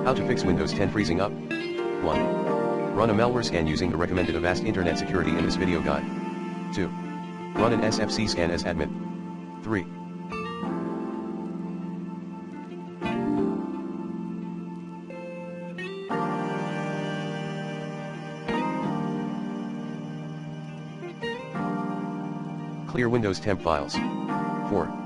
How to fix Windows 10 freezing up. 1. Run a malware scan using the recommended Avast Internet Security in this video guide. 2. Run an SFC scan as admin. 3. Clear Windows temp files. 4.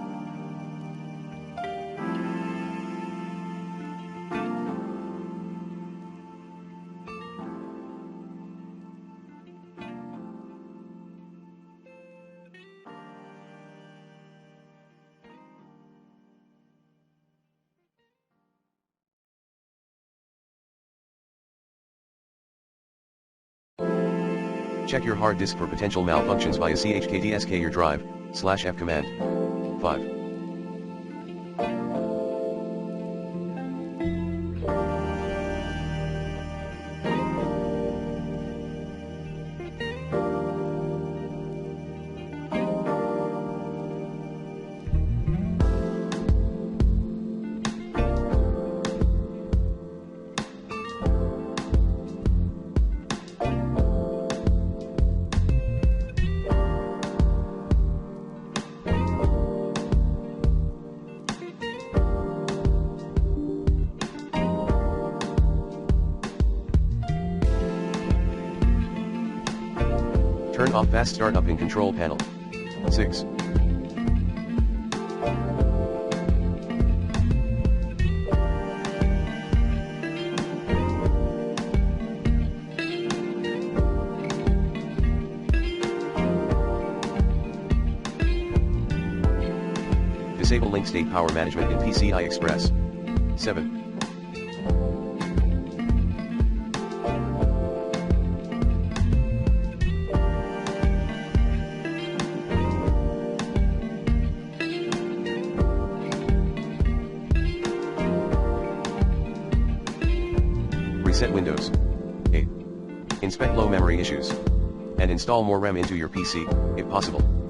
Check your hard disk for potential malfunctions via chkdsk your drive, /f command. 5. Turn off fast startup in control panel. 6. Disable link state power management in PCI Express. 7. Reset Windows. 8. Inspect low memory issues. And install more RAM into your PC, if possible.